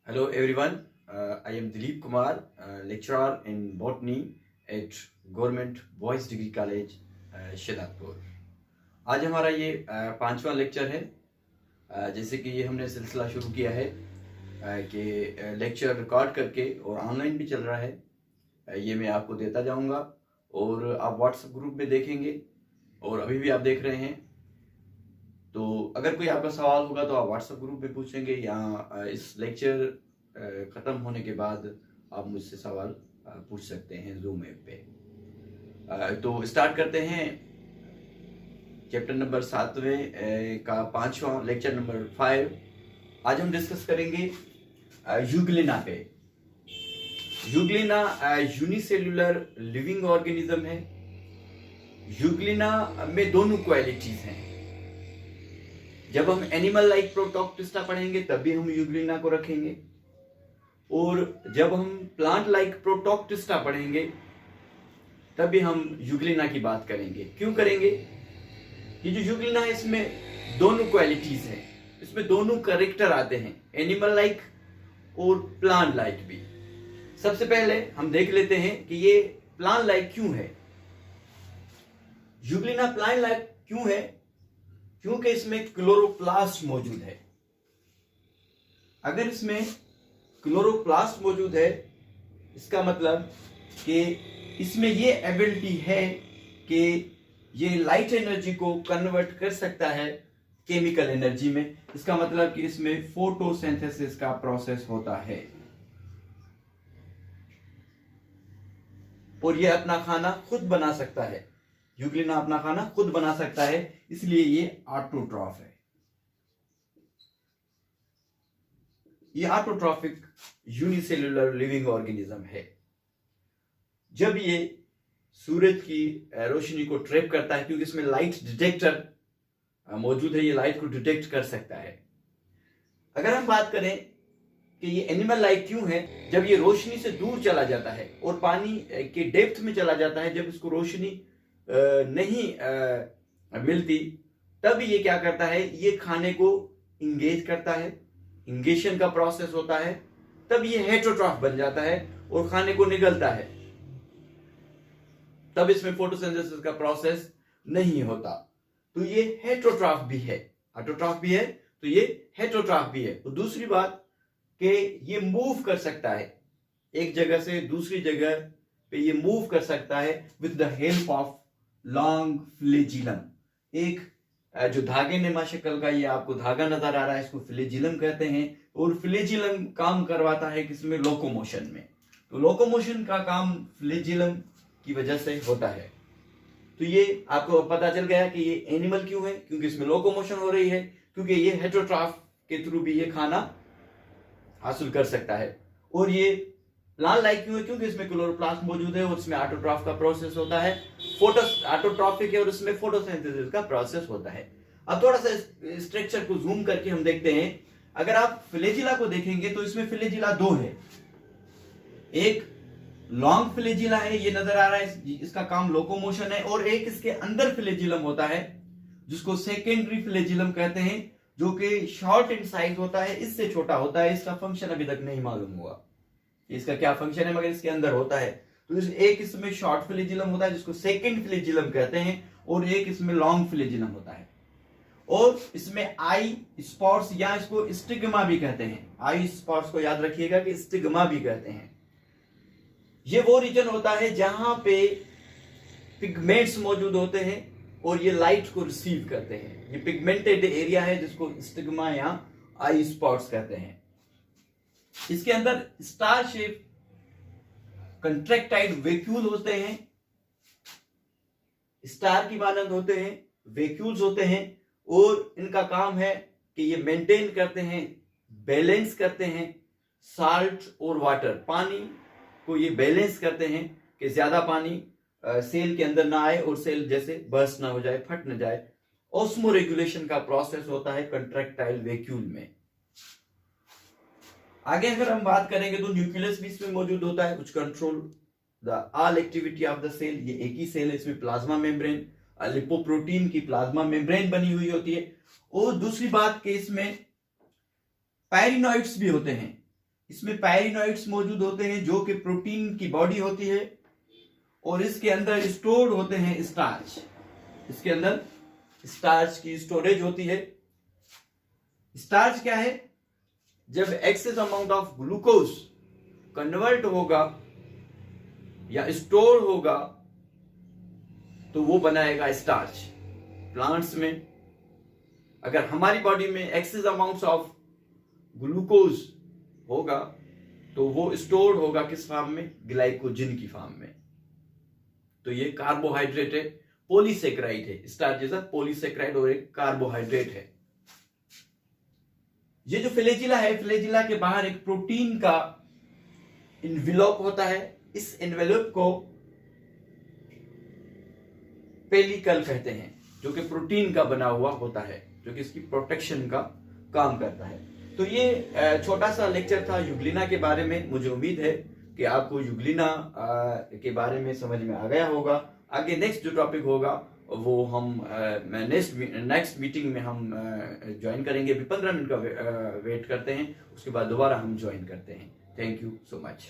Hello everyone, I am Dilip Kumar, lecturer in botany at Government Boys Degree College, शेदातपुर। आज हमारा ये पांचवा lecture है। जैसे कि ये हमने सिलसिला शुरू किया है कि लेक्चर रिकॉर्ड करके और ऑनलाइन भी चल रहा है, ये मैं आपको देता जाऊंगा और आप व्हाट्सएप ग्रुप में देखेंगे और अभी भी आप देख रहे हैं। तो अगर कोई आपका सवाल होगा तो आप व्हाट्सएप ग्रुप में पूछेंगे या इस लेक्चर ख़त्म होने के बाद आप मुझसे सवाल पूछ सकते हैं जूम ऐप पे। तो स्टार्ट करते हैं चैप्टर नंबर 7वें का 5वां लेक्चर नंबर 5। आज हम डिस्कस करेंगे यूग्लिना पे। यूग्लिना यूनिसेल्युलर लिविंग ऑर्गेनिज्म है। यूग्लिना में दोनों क्वालिटीज हैं। जब हम एनिमल लाइक प्रोटोक्टिस्टा पढ़ेंगे तब भी हम यूग्लिना को रखेंगे और जब हम प्लांट लाइक प्रोटोक्टिस्टा पढ़ेंगे तब भी हम यूग्लिना की बात करेंगे। क्यों करेंगे? ये जो यूग्लिना है इसमें दोनों क्वालिटीज हैं, इसमें दोनों कैरेक्टर आते हैं, एनिमल लाइक और प्लांट लाइक भी। सबसे पहले हम देख लेते हैं कि ये प्लांट लाइक क्यों है। यूग्लिना प्लांट लाइक क्यों है? क्योंकि इसमें क्लोरोप्लास्ट मौजूद है। अगर इसमें क्लोरोप्लास्ट मौजूद है इसका मतलब कि इसमें ये एबिलिटी है कि ये लाइट एनर्जी को कन्वर्ट कर सकता है केमिकल एनर्जी में। इसका मतलब कि इसमें फोटोसिंथेसिस का प्रोसेस होता है और ये अपना खाना खुद बना सकता है। यूग्लिना अपना खाना खुद बना सकता है, इसलिए ये ऑटोट्रॉफ है। ये ऑटोट्रॉफिक यूनिसेल्युलर लिविंग ऑर्गेनिज्म है। जब ये सूरज की रोशनी को ट्रैप करता है, क्योंकि इसमें लाइट डिटेक्टर मौजूद है, ये लाइट को डिटेक्ट कर सकता है। अगर हम बात करें कि ये एनिमल लाइक क्यों है, जब ये रोशनी से दूर चला जाता है और पानी के डेप्थ में चला जाता है, जब इसको रोशनी नहीं मिलती, तब ये क्या करता है, ये खाने को इंगेज करता है, इंगेशन का प्रोसेस होता है, तब ये हेटरोट्रॉफ बन जाता है और खाने को निगलता है। तब इसमें फोटोसिंथेसिस का प्रोसेस नहीं होता। तो ये हेटरोट्रॉफ भी है, ऑटोट्रॉफ भी है, तो ये हेटरोट्रॉफ भी है। तो दूसरी बात कि ये मूव कर सकता है, एक जगह से दूसरी जगह पे ये मूव कर सकता है with the help of long flagellum. एक जो धागे नुमा शक्ल का ये आपको धागा नजर आ रहा है, इसको फ्लेजिलम कहते हैं। और फ्लेजिलम काम करवाता है किसमें? लोकोमोशन में। तो लोकोमोशन का काम फ्लेजिलम की वजह से होता है। तो ये आपको पता चल गया कि ये एनिमल क्यों है, क्योंकि इसमें लोकोमोशन हो रही है, क्योंकि ये हेटरोट्रॉफ के थ्रू भी ये खाना हासिल कर सकता है। और ये प्लांट लाइक क्यों है? क्योंकि इसमें क्लोरोप्लास्ट मौजूद है और इसमें ऑटोट्रॉफ का प्रोसेस होता है। ऑटोट्रॉफिक है और इसमें फोटोसिंथेसिस का प्रोसेस होता है। अब थोड़ा सा स्ट्रक्चर को जूम करके हम देखते हैं। अगर आप फ्लेजिला को देखेंगे तो इसमें फ्लेजिला दो है। एक लॉन्ग फ्लेजिला है, ये नजर आ रहा है, इसका काम लोकोमोशन है। और एक इसके अंदर फ्लेजिलम होता है जिसको सेकेंडरी फ्लेजिलम कहते हैं, जो कि शॉर्ट इन साइज होता है, इससे छोटा होता है। इसका फंक्शन अभी तक नहीं मालूम हुआ इसका क्या फंक्शन है, मगर इसके अंदर होता है। तो एक इसमें शॉर्ट फ्लेजिलम होता है जिसको सेकंड फ्लेजिलम कहते हैं, और एक इसमें लॉन्ग फ्लेजिलम होता है। और इसमें आई स्पॉट्स या इसको स्टिग्मा भी कहते हैं। आई स्पॉट्स को याद रखिएगा कि स्टिग्मा भी कहते हैं। ये वो रीजन होता है जहां पे पिगमेंट्स मौजूद होते हैं और ये लाइट को रिसीव करते हैं। ये पिगमेंटेड एरिया है जिसको स्टिग्मा या आई स्पॉट्स कहते हैं। इसके अंदर स्टार शेप कंट्रैक्टाइल वैक्यूल होते हैं, स्टार की मानंद होते हैं, वैक्यूल्स होते हैं। और इनका काम है कि ये मेंटेन करते हैं, बैलेंस करते हैं साल्ट और वाटर, पानी को ये बैलेंस करते हैं कि ज्यादा पानी सेल के अंदर ना आए और सेल जैसे बर्स्ट ना हो जाए, फट ना जाए। ऑस्मो रेगुलेशन का प्रोसेस होता है कंट्रैक्टाइल वैक्यूल में। आगे अगर हम बात करेंगे तो न्यूक्लियस भी इसमें मौजूद होता है, कुछ control the all activity of the cell. ये एक ही सेल है, इसमें प्लाज्मा मेम्ब्रेन, लिपोप्रोटीन की प्लाज्मा मेम्ब्रेन बनी हुई होती है। और दूसरी बात कि इसमें पायरिनॉइड्स भी होते हैं। इसमें पायरिनॉइड्स मौजूद होते हैं जो कि प्रोटीन की बॉडी होती है, और इसके अंदर स्टोर्ड होते हैं स्टार्च। इसके अंदर स्टार्च की स्टोरेज होती है। स्टार्च क्या है? जब excess amount of glucose convert होगा या स्टोर होगा तो वो बनाएगा स्टार्च। प्लांट्स में अगर हमारी बॉडी में एक्सेस अमाउंट्स ऑफ ग्लूकोज होगा तो वो स्टोर होगा किस फॉर्म में? ग्लाइकोजन की फॉर्म में। तो ये कार्बोहाइड्रेट है, पॉलीसेक्राइड है। स्टार्च जैसा पॉलीसेक्राइड और एक कार्बोहाइड्रेट है। ये जो फ्लैजिला है, फ्लैजिला के बाहर एक प्रोटीन का इन्वेलप होता है। इस इन्वेलप को पेलिकल कहते हैं, जो कि प्रोटीन का बना हुआ होता है, जो कि इसकी प्रोटेक्शन का काम करता है। तो ये छोटा सा लेक्चर था यूग्लिना के बारे में। मुझे उम्मीद है कि आपको यूग्लिना के बारे में समझ में आ गया होगा। आगे नेक्स्ट जो टॉपिक होगा वो हम नेक्स्ट मीटिंग में हम ज्वाइन करेंगे। अभी 15 मिनट का वेट करते हैं, उसके बाद दोबारा हम ज्वाइन करते हैं। Thank you so much.